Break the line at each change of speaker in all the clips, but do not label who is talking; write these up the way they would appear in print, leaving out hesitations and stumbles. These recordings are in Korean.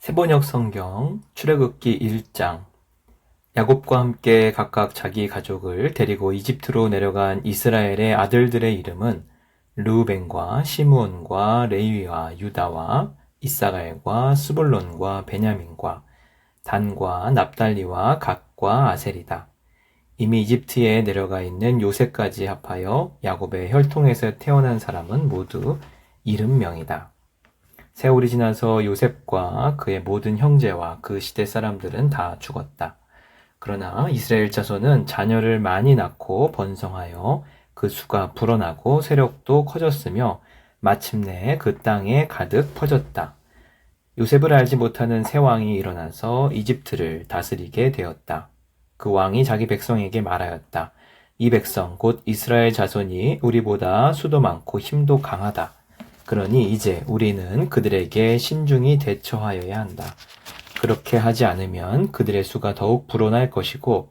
세번역 성경 출애굽기 1장. 야곱과 함께 각각 자기 가족을 데리고 이집트로 내려간 이스라엘의 아들들의 이름은 르우벤과 시므온과 레위와 유다와 이사갈과 스불론과 베냐민과 단과 납달리와 갓과 아셀이다. 이미 이집트에 내려가 있는 요셉까지 합하여 야곱의 혈통에서 태어난 사람은 모두 70명이다. 세월이 지나서 요셉과 그의 모든 형제와 그 시대 사람들은 다 죽었다. 그러나 이스라엘 자손은 자녀를 많이 낳고 번성하여 그 수가 불어나고 세력도 커졌으며 마침내 그 땅에 가득 퍼졌다. 요셉을 알지 못하는 새 왕이 일어나서 이집트를 다스리게 되었다. 그 왕이 자기 백성에게 말하였다. 이 백성 곧 이스라엘 자손이 우리보다 수도 많고 힘도 강하다. 그러니 이제 우리는 그들에게 신중히 대처하여야 한다. 그렇게 하지 않으면 그들의 수가 더욱 불어날 것이고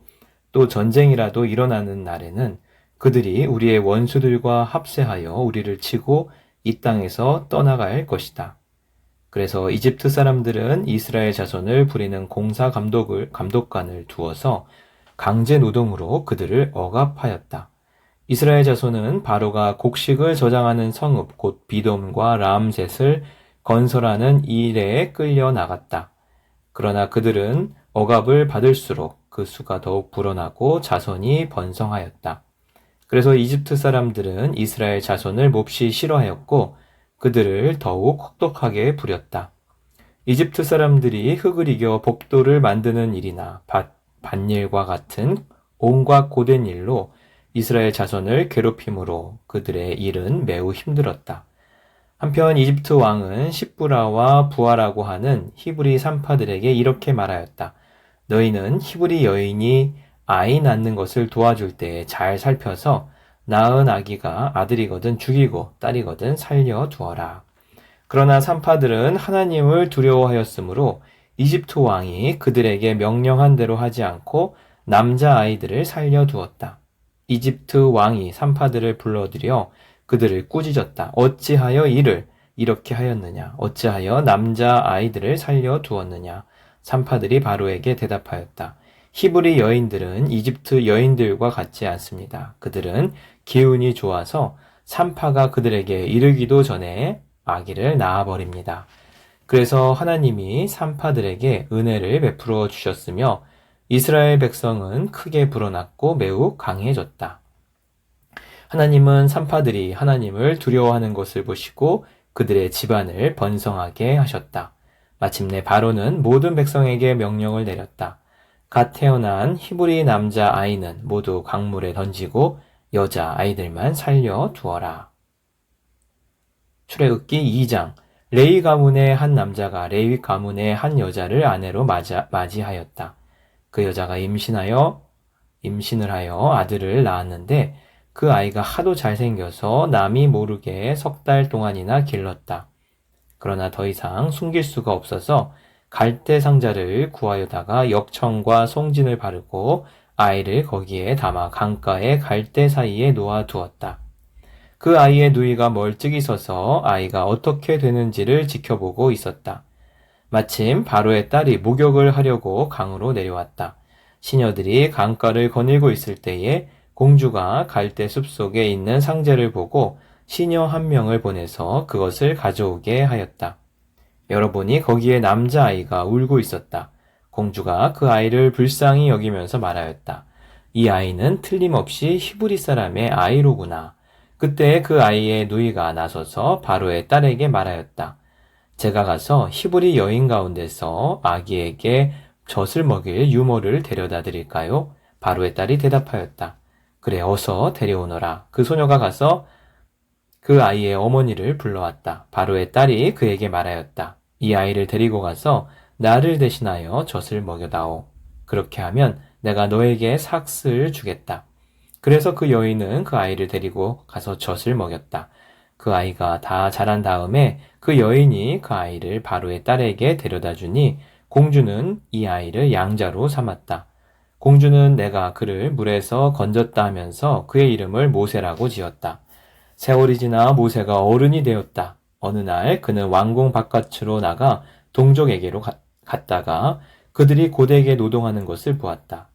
또 전쟁이라도 일어나는 날에는 그들이 우리의 원수들과 합세하여 우리를 치고 이 땅에서 떠나갈 것이다. 그래서 이집트 사람들은 이스라엘 자손을 부리는 감독관을 두어서 강제 노동으로 그들을 억압하였다. 이스라엘 자손은 바로가 곡식을 저장하는 성읍 곧 비돔과 라암셋을 건설하는 일에 끌려 나갔다. 그러나 그들은 억압을 받을수록 그 수가 더욱 불어나고 자손이 번성하였다. 그래서 이집트 사람들은 이스라엘 자손을 몹시 싫어하였고 그들을 더욱 혹독하게 부렸다. 이집트 사람들이 흙을 이겨 복도를 만드는 일이나 밭일과 같은 온갖 고된 일로 이스라엘 자손을 괴롭힘으로 그들의 일은 매우 힘들었다. 한편 이집트 왕은 십부라와 부하라고 하는 히브리 산파들에게 이렇게 말하였다. 너희는 히브리 여인이 아이 낳는 것을 도와줄 때에 잘 살펴서 낳은 아기가 아들이거든 죽이고 딸이거든 살려 두어라. 그러나 산파들은 하나님을 두려워하였으므로 이집트 왕이 그들에게 명령한 대로 하지 않고 남자 아이들을 살려 두었다. 이집트 왕이 산파들을 불러들여 그들을 꾸짖었다. 어찌하여 이를 이렇게 하였느냐? 어찌하여 남자 아이들을 살려 두었느냐? 산파들이 바로에게 대답하였다. 히브리 여인들은 이집트 여인들과 같지 않습니다. 그들은 기운이 좋아서 산파가 그들에게 이르기도 전에 아기를 낳아버립니다. 그래서 하나님이 산파들에게 은혜를 베풀어 주셨으며 이스라엘 백성은 크게 불어났고 매우 강해졌다. 하나님은 산파들이 하나님을 두려워하는 것을 보시고 그들의 집안을 번성하게 하셨다. 마침내 바로는 모든 백성에게 명령을 내렸다. 갓 태어난 히브리 남자 아이는 모두 강물에 던지고 여자 아이들만 살려 두어라. 출애굽기 2장. 레위 가문의 한 남자가 레위 가문의 한 여자를 아내로 맞이하였다. 그 여자가 임신을 하여 아들을 낳았는데 그 아이가 하도 잘생겨서 남이 모르게 3달 동안이나 길렀다. 그러나 더 이상 숨길 수가 없어서 갈대 상자를 구하여다가 역청과 송진을 바르고 아이를 거기에 담아 강가의 갈대 사이에 놓아 두었다. 그 아이의 누이가 멀찍이 서서 아이가 어떻게 되는지를 지켜보고 있었다. 마침 바로의 딸이 목욕을 하려고 강으로 내려왔다. 시녀들이 강가를 거닐고 있을 때에 공주가 갈대 숲속에 있는 상자를 보고 시녀 한 명을 보내서 그것을 가져오게 하였다. 열어보니 거기에 남자아이가 울고 있었다. 공주가 그 아이를 불쌍히 여기면서 말하였다. 이 아이는 틀림없이 히브리 사람의 아이로구나. 그때 그 아이의 누이가 나서서 바로의 딸에게 말하였다. 제가 가서 히브리 여인 가운데서 아기에게 젖을 먹일 유모를 데려다 드릴까요? 바로의 딸이 대답하였다. 그래, 어서 데려오너라. 그 소녀가 가서 그 아이의 어머니를 불러왔다. 바로의 딸이 그에게 말하였다. 이 아이를 데리고 가서 나를 대신하여 젖을 먹여다오. 그렇게 하면 내가 너에게 삭스를 주겠다. 그래서 그 여인은 그 아이를 데리고 가서 젖을 먹였다. 그 아이가 다 자란 다음에 그 여인이 그 아이를 바로의 딸에게 데려다 주니 공주는 이 아이를 양자로 삼았다. 공주는 내가 그를 물에서 건졌다 하면서 그의 이름을 모세라고 지었다. 세월이 지나 모세가 어른이 되었다. 어느 날 그는 왕궁 바깥으로 나가 동족에게로 갔다가 그들이 고되게 노동하는 것을 보았다.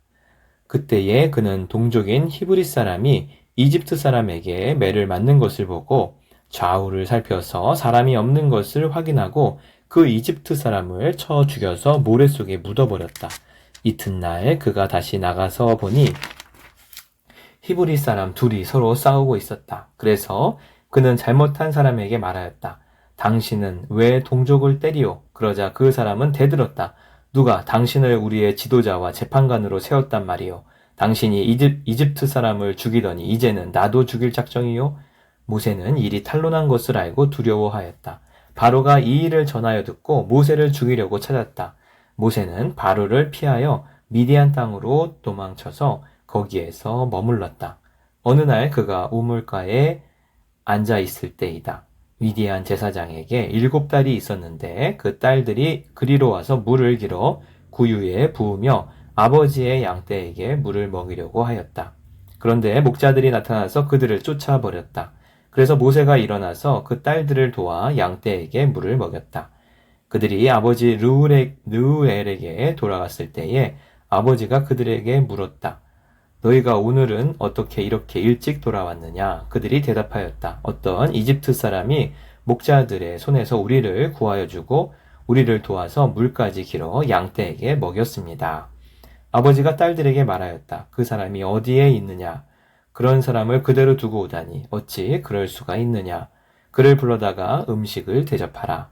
그때에 그는 동족인 히브리 사람이 이집트 사람에게 매를 맞는 것을 보고 좌우를 살펴서 사람이 없는 것을 확인하고 그 이집트 사람을 쳐 죽여서 모래 속에 묻어버렸다. 이튿날 그가 다시 나가서 보니 히브리 사람 둘이 서로 싸우고 있었다. 그래서 그는 잘못한 사람에게 말하였다. 당신은 왜 동족을 때리오? 그러자 그 사람은 대들었다. 누가 당신을 우리의 지도자와 재판관으로 세웠단 말이오? 당신이 이집트 사람을 죽이더니 이제는 나도 죽일 작정이요? 모세는 일이 탄로난 것을 알고 두려워하였다. 바로가 이 일을 전하여 듣고 모세를 죽이려고 찾았다. 모세는 바로를 피하여 미디안 땅으로 도망쳐서 거기에서 머물렀다. 어느 날 그가 우물가에 앉아 있을 때이다. 미디안 제사장에게 7딸이 있었는데 그 딸들이 그리로 와서 물을 길어 구유에 부으며 아버지의 양떼에게 물을 먹이려고 하였다. 그런데 목자들이 나타나서 그들을 쫓아버렸다. 그래서 모세가 일어나서 그 딸들을 도와 양떼에게 물을 먹였다. 그들이 아버지 르우엘에게 돌아갔을 때에 아버지가 그들에게 물었다. 너희가 오늘은 어떻게 이렇게 일찍 돌아왔느냐? 그들이 대답하였다. 어떤 이집트 사람이 목자들의 손에서 우리를 구하여 주고 우리를 도와서 물까지 길어 양떼에게 먹였습니다. 아버지가 딸들에게 말하였다. 그 사람이 어디에 있느냐? 그런 사람을 그대로 두고 오다니 어찌 그럴 수가 있느냐? 그를 불러다가 음식을 대접하라.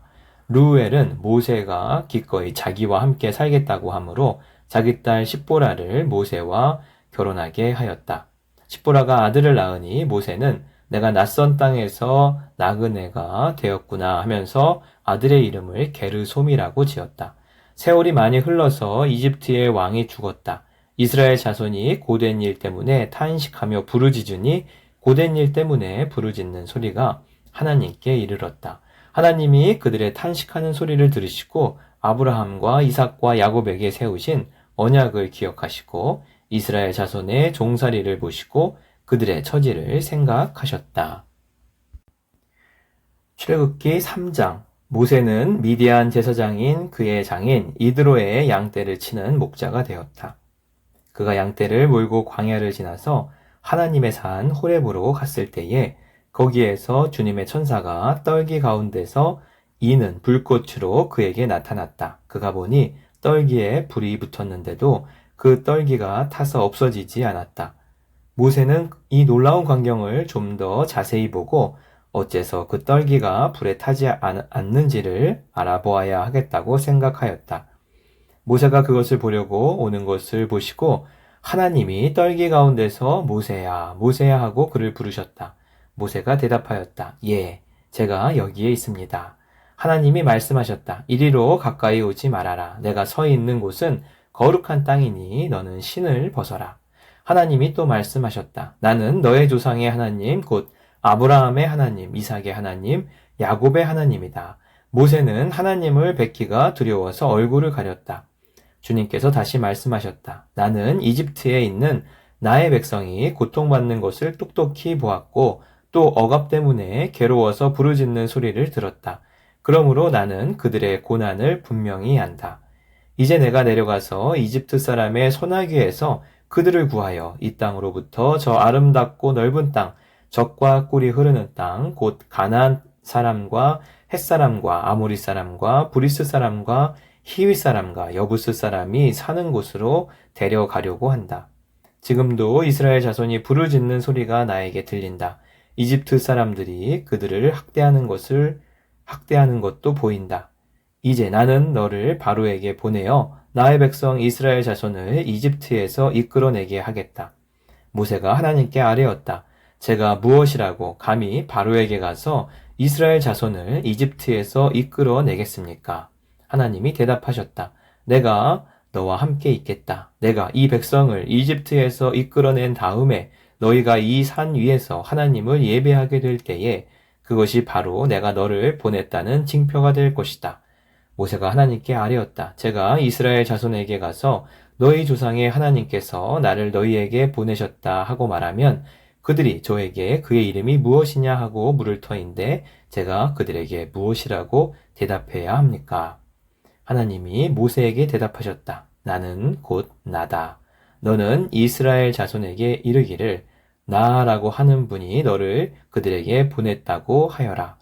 르우엘은 모세가 기꺼이 자기와 함께 살겠다고 하므로 자기 딸 십보라를 모세와 결혼하게 하였다. 십보라가 아들을 낳으니 모세는 내가 낯선 땅에서 낳은 애가 되었구나 하면서 아들의 이름을 게르솜이라고 지었다. 세월이 많이 흘러서 이집트의 왕이 죽었다. 이스라엘 자손이 고된 일 때문에 탄식하며 부르짖으니 고된 일 때문에 부르짖는 소리가 하나님께 이르렀다. 하나님이 그들의 탄식하는 소리를 들으시고 아브라함과 이삭과 야곱에게 세우신 언약을 기억하시고 이스라엘 자손의 종살이를 보시고 그들의 처지를 생각하셨다. 출애굽기 3장. 모세는 미디안 제사장인 그의 장인 이드로의 양떼를 치는 목자가 되었다. 그가 양떼를 몰고 광야를 지나서 하나님의 산 호렙으로 갔을 때에 거기에서 주님의 천사가 떨기 가운데서 이는 불꽃으로 그에게 나타났다. 그가 보니 떨기에 불이 붙었는데도 그 떨기가 타서 없어지지 않았다. 모세는 이 놀라운 광경을 좀 더 자세히 보고 어째서 그 떨기가 불에 타지 않는지를 알아보아야 하겠다고 생각하였다. 모세가 그것을 보려고 오는 것을 보시고 하나님이 떨기 가운데서 모세야, 모세야 하고 그를 부르셨다. 모세가 대답하였다. 예, 제가 여기에 있습니다. 하나님이 말씀하셨다. 이리로 가까이 오지 말아라. 내가 서 있는 곳은 거룩한 땅이니 너는 신을 벗어라. 하나님이 또 말씀하셨다. 나는 너의 조상의 하나님, 곧 아브라함의 하나님, 이삭의 하나님, 야곱의 하나님이다. 모세는 하나님을 뵙기가 두려워서 얼굴을 가렸다. 주님께서 다시 말씀하셨다. 나는 이집트에 있는 나의 백성이 고통받는 것을 똑똑히 보았고 또 억압 때문에 괴로워서 부르짖는 소리를 들었다. 그러므로 나는 그들의 고난을 분명히 안다. 이제 내가 내려가서 이집트 사람의 소나기에서 그들을 구하여 이 땅으로부터 저 아름답고 넓은 땅, 젖과 꿀이 흐르는 땅, 곧 가나안 사람과 헷 사람과 아모리 사람과 브리스 사람과 히위 사람과 여부스 사람이 사는 곳으로 데려가려고 한다. 지금도 이스라엘 자손이 부르짖는 소리가 나에게 들린다. 이집트 사람들이 그들을 학대하는 것도 보인다. 이제 나는 너를 바로에게 보내어 나의 백성 이스라엘 자손을 이집트에서 이끌어내게 하겠다. 모세가 하나님께 아뢰었다. 제가 무엇이라고 감히 바로에게 가서 이스라엘 자손을 이집트에서 이끌어내겠습니까? 하나님이 대답하셨다. 내가 너와 함께 있겠다. 내가 이 백성을 이집트에서 이끌어낸 다음에 너희가 이 산 위에서 하나님을 예배하게 될 때에 그것이 바로 내가 너를 보냈다는 징표가 될 것이다. 모세가 하나님께 아뢰었다. 제가 이스라엘 자손에게 가서 너희 조상의 하나님께서 나를 너희에게 보내셨다 하고 말하면 그들이 저에게 그의 이름이 무엇이냐 하고 물을 터인데 제가 그들에게 무엇이라고 대답해야 합니까? 하나님이 모세에게 대답하셨다. 나는 곧 나다. 너는 이스라엘 자손에게 이르기를 나라고 하는 분이 너를 그들에게 보냈다고 하여라.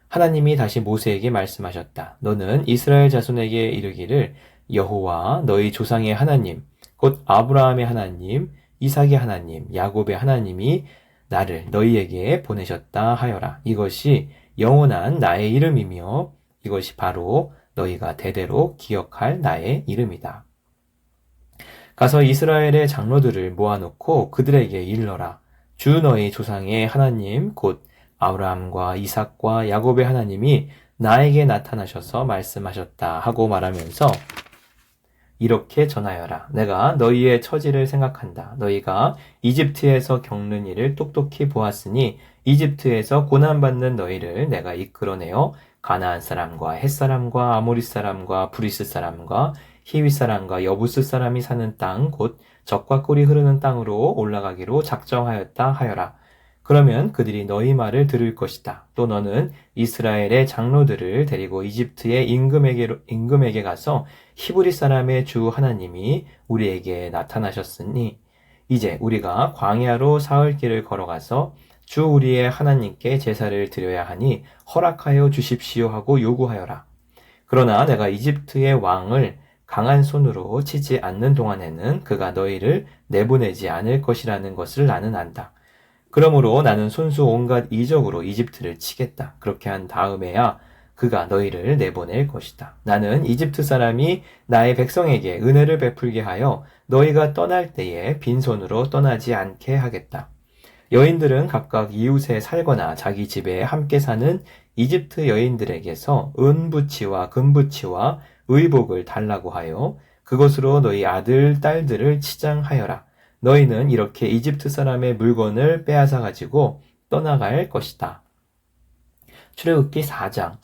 하나님이 다시 모세에게 말씀하셨다. 너는 이스라엘 자손에게 이르기를 여호와 너희 조상의 하나님, 곧 아브라함의 하나님, 이삭의 하나님, 야곱의 하나님이 나를 너희에게 보내셨다 하여라. 이것이 영원한 나의 이름이며 이것이 바로 너희가 대대로 기억할 나의 이름이다. 가서 이스라엘의 장로들을 모아놓고 그들에게 일러라. 주 너희 조상의 하나님 곧 아브라함과 이삭과 야곱의 하나님이 나에게 나타나셔서 말씀하셨다 하고 말하면서 이렇게 전하여라. 내가 너희의 처지를 생각한다. 너희가 이집트에서 겪는 일을 똑똑히 보았으니 이집트에서 고난받는 너희를 내가 이끌어내어 가나안 사람과 헷 사람과 아모리 사람과 브리스 사람과 히위 사람과 여부스 사람이 사는 땅 곧 젖과 꿀이 흐르는 땅으로 올라가기로 작정하였다 하여라. 그러면 그들이 너희 말을 들을 것이다. 또 너는 이스라엘의 장로들을 데리고 이집트의 임금에게 가서 히브리 사람의 주 하나님이 우리에게 나타나셨으니 이제 우리가 광야로 사흘 길을 걸어가서 주 우리의 하나님께 제사를 드려야 하니 허락하여 주십시오 하고 요구하여라. 그러나 내가 이집트의 왕을 강한 손으로 치지 않는 동안에는 그가 너희를 내보내지 않을 것이라는 것을 나는 안다. 그러므로 나는 손수 온갖 이적으로 이집트를 치겠다. 그렇게 한 다음에야 그가 너희를 내보낼 것이다. 나는 이집트 사람이 나의 백성에게 은혜를 베풀게 하여 너희가 떠날 때에 빈손으로 떠나지 않게 하겠다. 여인들은 각각 이웃에 살거나 자기 집에 함께 사는 이집트 여인들에게서 은부치와 금부치와 의복을 달라고 하여 그것으로 너희 아들, 딸들을 치장하여라. 너희는 이렇게 이집트 사람의 물건을 빼앗아 가지고 떠나갈 것이다. 출애굽기 4장.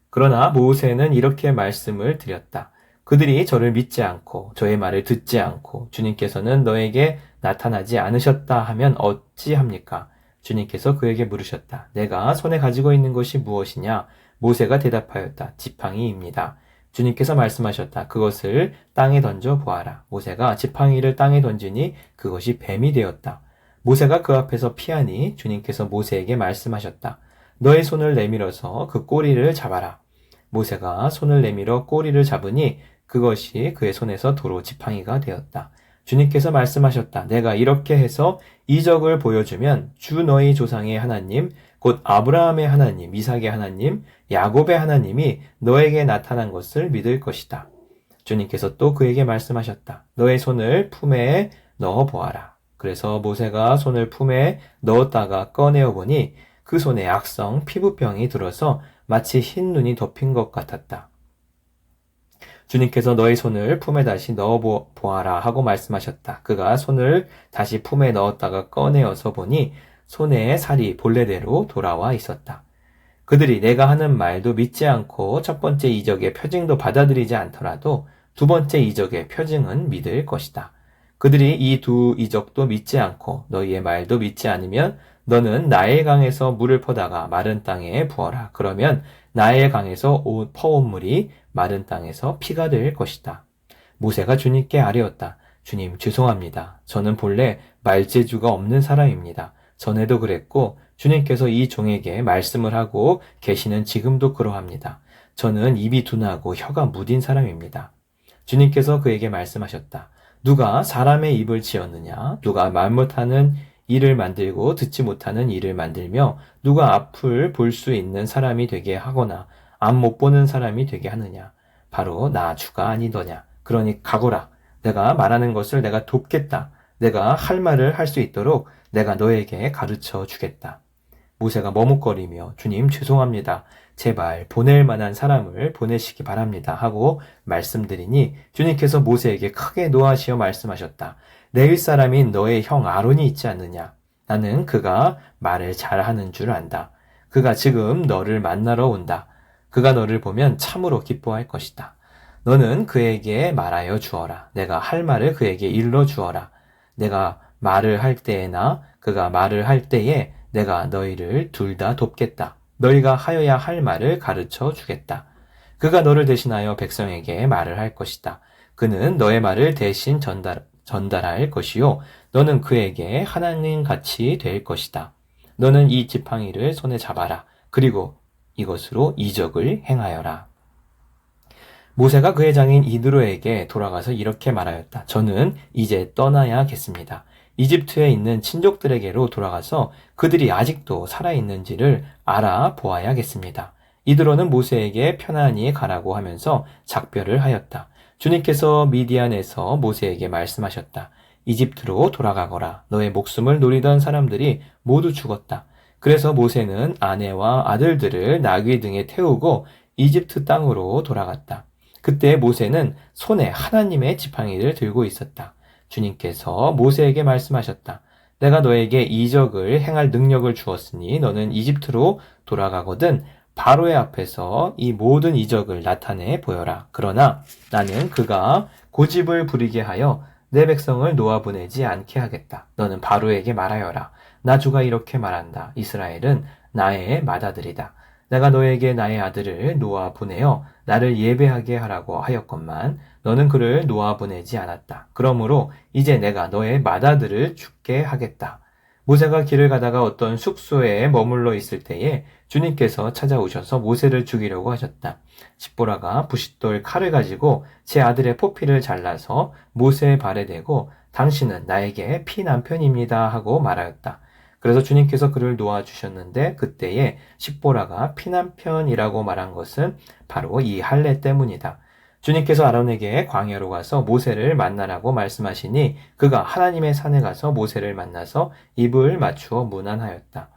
그러나 모세는 이렇게 말씀을 드렸다. 그들이 저를 믿지 않고 저의 말을 듣지 않고 주님께서는 너에게 나타나지 않으셨다 하면 어찌합니까? 주님께서 그에게 물으셨다. 내가 손에 가지고 있는 것이 무엇이냐? 모세가 대답하였다. 지팡이입니다. 주님께서 말씀하셨다. 그것을 땅에 던져 보아라. 모세가 지팡이를 땅에 던지니 그것이 뱀이 되었다. 모세가 그 앞에서 피하니 주님께서 모세에게 말씀하셨다. 너의 손을 내밀어서 그 꼬리를 잡아라. 모세가 손을 내밀어 꼬리를 잡으니 그것이 그의 손에서 도로 지팡이가 되었다. 주님께서 말씀하셨다. 내가 이렇게 해서 이적을 보여주면 주 너희 조상의 하나님, 곧 아브라함의 하나님, 이삭의 하나님, 야곱의 하나님이 너에게 나타난 것을 믿을 것이다. 주님께서 또 그에게 말씀하셨다. 너의 손을 품에 넣어 보아라. 그래서 모세가 손을 품에 넣었다가 꺼내어 보니 그 손에 악성 피부병이 들어서 마치 흰 눈이 덮인 것 같았다. 주님께서 너의 손을 품에 다시 넣어 보아라 하고 말씀하셨다. 그가 손을 다시 품에 넣었다가 꺼내어서 보니 손에 살이 본래대로 돌아와 있었다. 그들이 내가 하는 말도 믿지 않고 첫 번째 이적의 표징도 받아들이지 않더라도 두 번째 이적의 표징은 믿을 것이다. 그들이 이 두 이적도 믿지 않고 너희의 말도 믿지 않으면 너는 나일강에서 물을 퍼다가 마른 땅에 부어라. 그러면 나일강에서 퍼온 물이 마른 땅에서 피가 될 것이다. 모세가 주님께 아뢰었다. 주님 죄송합니다. 저는 본래 말재주가 없는 사람입니다. 전에도 그랬고 주님께서 이 종에게 말씀을 하고 계시는 지금도 그러합니다. 저는 입이 둔하고 혀가 무딘 사람입니다. 주님께서 그에게 말씀하셨다. 누가 사람의 입을 지었느냐? 누가 말 못하는 이를 만들고 듣지 못하는 이를 만들며 누가 앞을 볼 수 있는 사람이 되게 하거나 앞 못 보는 사람이 되게 하느냐? 바로 나 주가 아니더냐? 그러니 가거라. 내가 말하는 것을 내가 돕겠다. 내가 할 말을 할 수 있도록 내가 너에게 가르쳐 주겠다. 모세가 머뭇거리며 주님 죄송합니다. 제발 보낼 만한 사람을 보내시기 바랍니다. 하고 말씀드리니 주님께서 모세에게 크게 노하시어 말씀하셨다. 내일 사람인 너의 형 아론이 있지 않느냐? 나는 그가 말을 잘하는 줄 안다. 그가 지금 너를 만나러 온다. 그가 너를 보면 참으로 기뻐할 것이다. 너는 그에게 말하여 주어라. 내가 할 말을 그에게 일러 주어라. 내가 말을 할 때에나 그가 말을 할 때에 내가 너희를 둘 다 돕겠다. 너희가 하여야 할 말을 가르쳐 주겠다. 그가 너를 대신하여 백성에게 말을 할 것이다. 그는 너의 말을 대신 전달할 것이요. 너는 그에게 하나님 같이 될 것이다. 너는 이 지팡이를 손에 잡아라. 그리고 이것으로 이적을 행하여라. 모세가 그의 장인 이드로에게 돌아가서 이렇게 말하였다. 저는 이제 떠나야겠습니다. 이집트에 있는 친족들에게로 돌아가서 그들이 아직도 살아있는지를 알아보아야겠습니다. 이드로는 모세에게 편안히 가라고 하면서 작별을 하였다. 주님께서 미디안에서 모세에게 말씀하셨다. 이집트로 돌아가거라. 너의 목숨을 노리던 사람들이 모두 죽었다. 그래서 모세는 아내와 아들들을 나귀 등에 태우고 이집트 땅으로 돌아갔다. 그때 모세는 손에 하나님의 지팡이를 들고 있었다. 주님께서 모세에게 말씀하셨다. 내가 너에게 이적을 행할 능력을 주었으니 너는 이집트로 돌아가거든 바로의 앞에서 이 모든 이적을 나타내 보여라. 그러나 나는 그가 고집을 부리게 하여 내 백성을 놓아보내지 않게 하겠다. 너는 바로에게 말하여라. 나 주가 이렇게 말한다. 이스라엘은 나의 맏아들이다. 내가 너에게 나의 아들을 놓아보내어 나를 예배하게 하라고 하였건만 너는 그를 놓아보내지 않았다. 그러므로 이제 내가 너의 맏아들을 죽게 하겠다. 모세가 길을 가다가 어떤 숙소에 머물러 있을 때에 주님께서 찾아오셔서 모세를 죽이려고 하셨다. 십보라가 부싯돌 칼을 가지고 제 아들의 포피를 잘라서 모세의 발에 대고 당신은 나에게 피남편입니다 하고 말하였다. 그래서 주님께서 그를 놓아주셨는데 그때에 십보라가 피남편이라고 말한 것은 바로 이 할례 때문이다. 주님께서 아론에게 광야로 가서 모세를 만나라고 말씀하시니 그가 하나님의 산에 가서 모세를 만나서 입을 맞추어 문안하였다.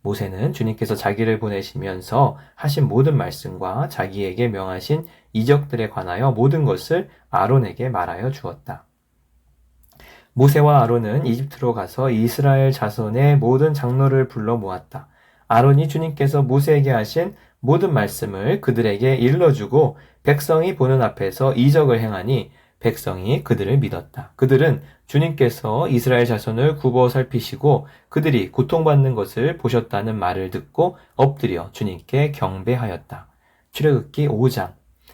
모세는 주님께서 자기를 보내시면서 하신 모든 말씀과 자기에게 명하신 이적들에 관하여 모든 것을 아론에게 말하여 주었다. 모세와 아론은 이집트로 가서 이스라엘 자손의 모든 장로를 불러 모았다. 아론이 주님께서 모세에게 하신 모든 말씀을 그들에게 일러주고 백성이 보는 앞에서 이적을 행하니 백성이 그들을 믿었다. 그들은 주님께서 이스라엘 자손을 굽어 살피시고 그들이 고통받는 것을 보셨다는 말을 듣고 엎드려 주님께 경배하였다. 출애굽기 5장.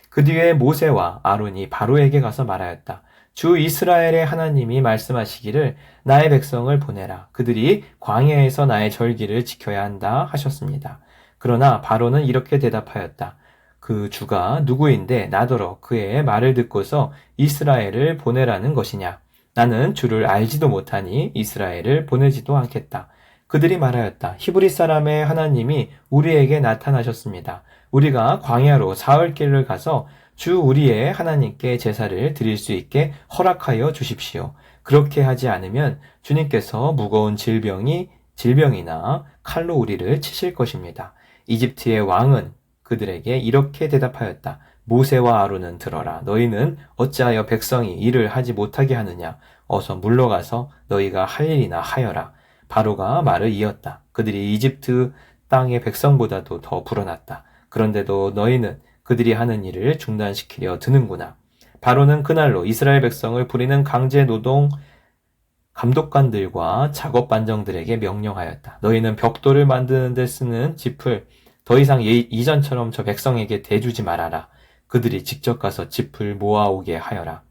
그 뒤에 모세와 아론이 바로에게 가서 말하였다. 주 이스라엘의 하나님이 말씀하시기를 나의 백성을 보내라. 그들이 광야에서 나의 절기를 지켜야 한다 하셨습니다. 그러나 바로는 이렇게 대답하였다. 그 주가 누구인데 나더러 그의 말을 듣고서 이스라엘을 보내라는 것이냐. 나는 주를 알지도 못하니 이스라엘을 보내지도 않겠다. 그들이 말하였다. 히브리 사람의 하나님이 우리에게 나타나셨습니다. 우리가 광야로 사흘 길을 가서 주 우리의 하나님께 제사를 드릴 수 있게 허락하여 주십시오. 그렇게 하지 않으면 주님께서 무거운 질병이나 칼로 우리를 치실 것입니다. 이집트의 왕은 그들에게 이렇게 대답하였다. 모세와 아론은 들어라. 너희는 어찌하여 백성이 일을 하지 못하게 하느냐. 어서 물러가서 너희가 할 일이나 하여라. 바로가 말을 이었다. 그들이 이집트 땅의 백성보다도 더 불어났다. 그런데도 너희는 그들이 하는 일을 중단시키려 드는구나. 바로는 그날로 이스라엘 백성을 부리는 강제 노동 감독관들과 작업반정들에게 명령하였다. 너희는 벽돌을 만드는 데 쓰는 짚을 더 이상 이전처럼 저 백성에게 대주지 말아라. 그들이 직접 가서 짚을 모아오게 하여라.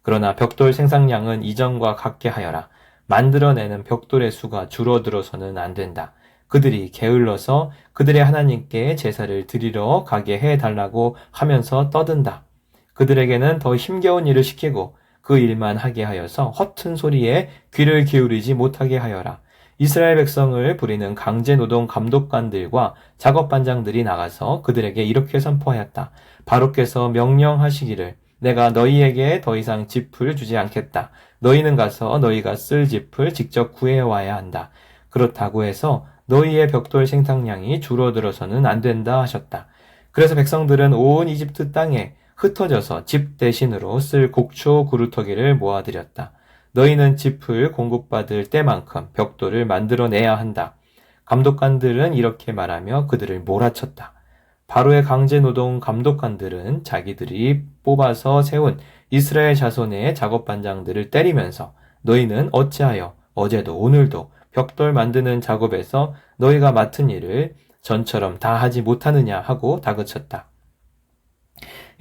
그러나 벽돌 생산량은 이전과 같게 하여라. 만들어내는 벽돌의 수가 줄어들어서는 안 된다. 그들이 게을러서 그들의 하나님께 제사를 드리러 가게 해달라고 하면서 떠든다. 그들에게는 더 힘겨운 일을 시키고 그 일만 하게 하여서 허튼 소리에 귀를 기울이지 못하게 하여라. 이스라엘 백성을 부리는 강제노동 감독관들과 작업반장들이 나가서 그들에게 이렇게 선포하였다. 바로께서 명령하시기를 내가 너희에게 더 이상 짚을 주지 않겠다. 너희는 가서 너희가 쓸 짚을 직접 구해와야 한다. 그렇다고 해서 너희의 벽돌 생산량이 줄어들어서는 안 된다 하셨다. 그래서 백성들은 온 이집트 땅에 흩어져서 집 대신으로 쓸 곡초 구루터기를 모아들였다. 너희는 짚을 공급받을 때만큼 벽돌을 만들어내야 한다. 감독관들은 이렇게 말하며 그들을 몰아쳤다. 바로의 강제노동 감독관들은 자기들이 뽑아서 세운 이스라엘 자손의 작업반장들을 때리면서 너희는 어찌하여 어제도 오늘도 벽돌 만드는 작업에서 너희가 맡은 일을 전처럼 다 하지 못하느냐 하고 다그쳤다.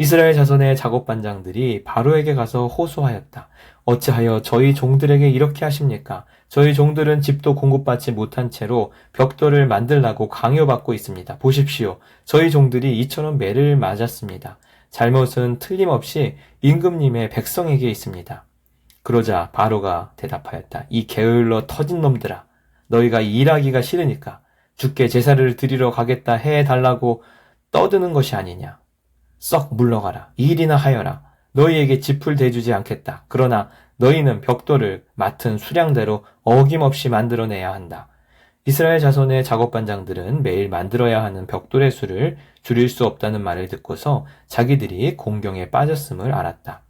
이스라엘 자손의 작업반장들이 바로에게 가서 호소하였다. 어찌하여 저희 종들에게 이렇게 하십니까? 저희 종들은 집도 공급받지 못한 채로 벽돌을 만들라고 강요받고 있습니다. 보십시오. 저희 종들이 이처럼 매를 맞았습니다. 잘못은 틀림없이 임금님의 백성에게 있습니다. 그러자 바로가 대답하였다. 이 게을러 터진 놈들아. 너희가 일하기가 싫으니까 주께 제사를 드리러 가겠다 해달라고 떠드는 것이 아니냐. 썩 물러가라. 일이나 하여라. 너희에게 짚을 대주지 않겠다. 그러나 너희는 벽돌을 맡은 수량대로 어김없이 만들어내야 한다. 이스라엘 자손의 작업반장들은 매일 만들어야 하는 벽돌의 수를 줄일 수 없다는 말을 듣고서 자기들이 공경에 빠졌음을 알았다.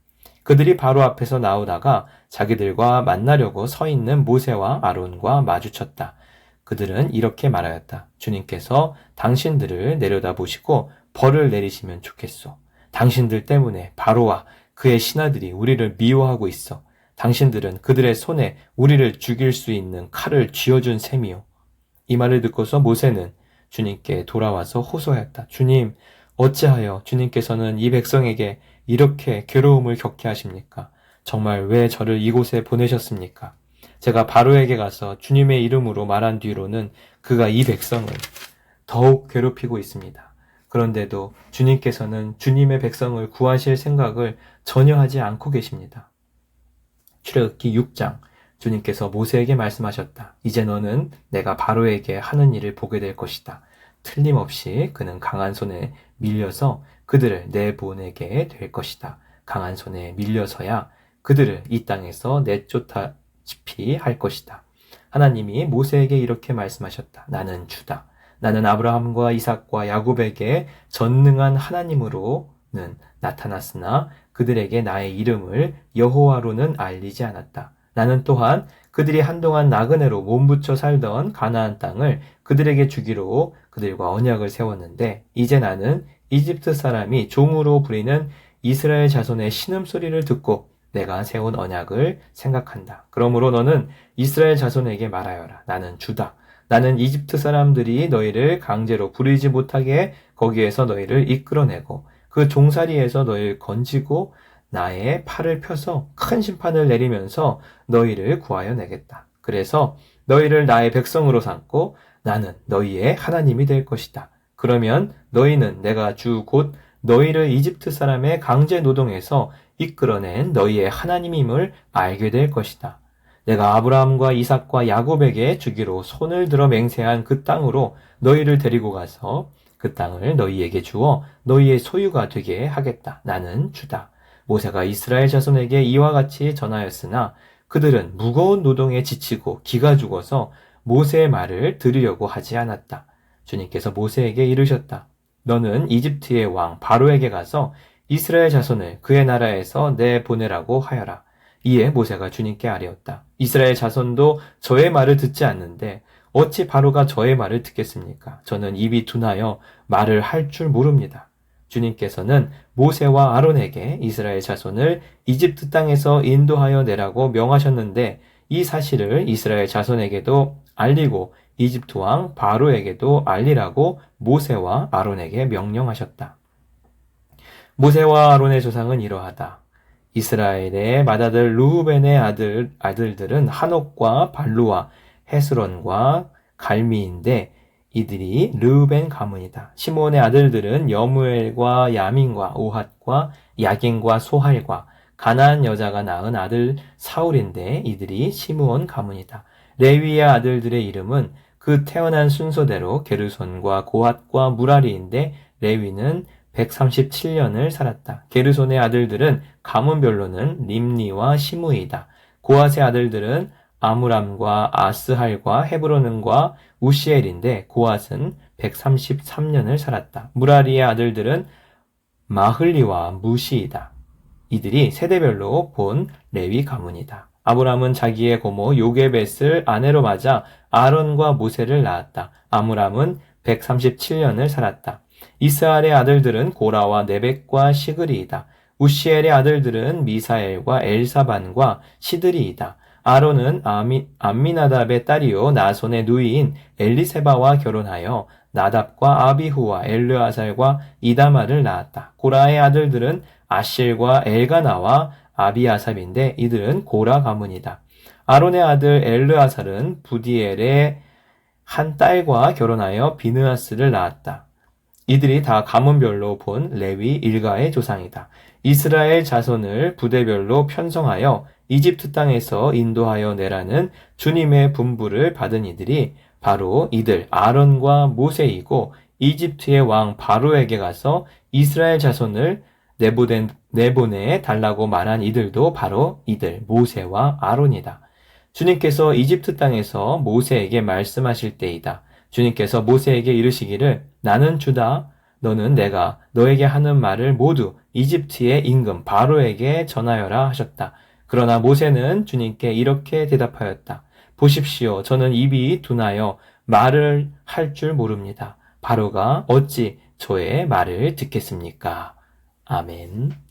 그들이 바로 앞에서 나오다가 자기들과 만나려고 서 있는 모세와 아론과 마주쳤다. 그들은 이렇게 말하였다. 주님께서 당신들을 내려다보시고 벌을 내리시면 좋겠소. 당신들 때문에 바로와 그의 신하들이 우리를 미워하고 있어. 당신들은 그들의 손에 우리를 죽일 수 있는 칼을 쥐어준 셈이요. 이 말을 듣고서 모세는 주님께 돌아와서 호소하였다. 주님, 어찌하여 주님께서는 이 백성에게 이렇게 괴로움을 겪게 하십니까? 정말 왜 저를 이곳에 보내셨습니까? 제가 바로에게 가서 주님의 이름으로 말한 뒤로는 그가 이 백성을 더욱 괴롭히고 있습니다. 그런데도 주님께서는 주님의 백성을 구하실 생각을 전혀 하지 않고 계십니다. 출애굽기 6장, 주님께서 모세에게 말씀하셨다. 이제 너는 내가 바로에게 하는 일을 보게 될 것이다. 틀림없이 그는 강한 손에 밀려서 그들을 내보내게 될 것이다. 강한 손에 밀려서야 그들을 이 땅에서 내쫓다시피 할 것이다. 하나님이 모세에게 이렇게 말씀하셨다. 나는 주다. 나는 아브라함과 이삭과 야곱에게 전능한 하나님으로는 나타났으나 그들에게 나의 이름을 여호와로는 알리지 않았다. 나는 또한 그들이 한동안 나그네로 몸부쳐 살던 가나안 땅을 그들에게 주기로 그들과 언약을 세웠는데 이제 나는 이집트 사람이 종으로 부리는 이스라엘 자손의 신음소리를 듣고 내가 세운 언약을 생각한다. 그러므로 너는 이스라엘 자손에게 말하여라. 나는 주다. 나는 이집트 사람들이 너희를 강제로 부리지 못하게 거기에서 너희를 이끌어내고 그 종살이에서 너희를 건지고 나의 팔을 펴서 큰 심판을 내리면서 너희를 구하여 내겠다. 그래서 너희를 나의 백성으로 삼고 나는 너희의 하나님이 될 것이다. 그러면 너희는 내가 주 곧 너희를 이집트 사람의 강제 노동에서 이끌어낸 너희의 하나님임을 알게 될 것이다. 내가 아브라함과 이삭과 야곱에게 주기로 손을 들어 맹세한 그 땅으로 너희를 데리고 가서 그 땅을 너희에게 주어 너희의 소유가 되게 하겠다. 나는 주다. 모세가 이스라엘 자손에게 이와 같이 전하였으나 그들은 무거운 노동에 지치고 기가 죽어서 모세의 말을 들으려고 하지 않았다. 주님께서 모세에게 이르셨다. 너는 이집트의 왕 바로에게 가서 이스라엘 자손을 그의 나라에서 내보내라고 하여라. 이에 모세가 주님께 아뢰었다. 이스라엘 자손도 저의 말을 듣지 않는데 어찌 바로가 저의 말을 듣겠습니까? 저는 입이 둔하여 말을 할 줄 모릅니다. 주님께서는 모세와 아론에게 이스라엘 자손을 이집트 땅에서 인도하여 내라고 명하셨는데 이 사실을 이스라엘 자손에게도 알리고 이집트 왕 바로에게도 알리라고 모세와 아론에게 명령하셨다. 모세와 아론의 조상은 이러하다. 이스라엘의 맏아들 르우벤의 아들들은 한옥과 발루와 헤스론과 갈미인데 이들이 르우벤 가문이다. 시몬의 아들들은 여무엘과 야민과 오핫과 야긴과 소할과 가나안 여자가 낳은 아들 사울인데 이들이 시므온 가문이다. 레위의 아들들의 이름은 그 태어난 순서대로 게르손과 고핫과 무라리인데 레위는 137년을 살았다. 게르손의 아들들은 가문별로는 림니와 시므이다. 고핫의 아들들은 아므람과 아스할과 헤브론과 우시엘인데 고핫은 133년을 살았다. 무라리의 아들들은 마흘리와 무시이다. 이들이 세대별로 본 레위 가문이다. 아므람은 자기의 고모 요게벳을 아내로 맞아 아론과 모세를 낳았다. 아므람은 137년을 살았다. 이스할의 아들들은 고라와 네벡과 시그리이다. 우시엘의 아들들은 미사엘과 엘사반과 시드리이다. 아론은 암미나답의 딸이요 나손의 누이인 엘리세바와 결혼하여 나답과 아비후와 엘르아살과 이다말을 낳았다. 고라의 아들들은 아실과 엘가나와 아비아삽인데 이들은 고라 가문이다. 아론의 아들 엘르아살은 부디엘의 한 딸과 결혼하여 비느하스를 낳았다. 이들이 다 가문별로 본 레위 일가의 조상이다. 이스라엘 자손을 부대별로 편성하여 이집트 땅에서 인도하여 내라는 주님의 분부를 받은 이들이 바로 이들 아론과 모세이고, 이집트의 왕 바로에게 가서 이스라엘 자손을 내보내 달라고 말한 이들도 바로 이들 모세와 아론이다. 주님께서 이집트 땅에서 모세에게 말씀하실 때이다. 주님께서 모세에게 이르시기를 나는 주다. 너는 내가 너에게 하는 말을 모두 이집트의 임금 바로에게 전하여라 하셨다. 그러나 모세는 주님께 이렇게 대답하였다. 보십시오. 저는 입이 둔하여 말을 할 줄 모릅니다. 바로가 어찌 저의 말을 듣겠습니까? 아멘.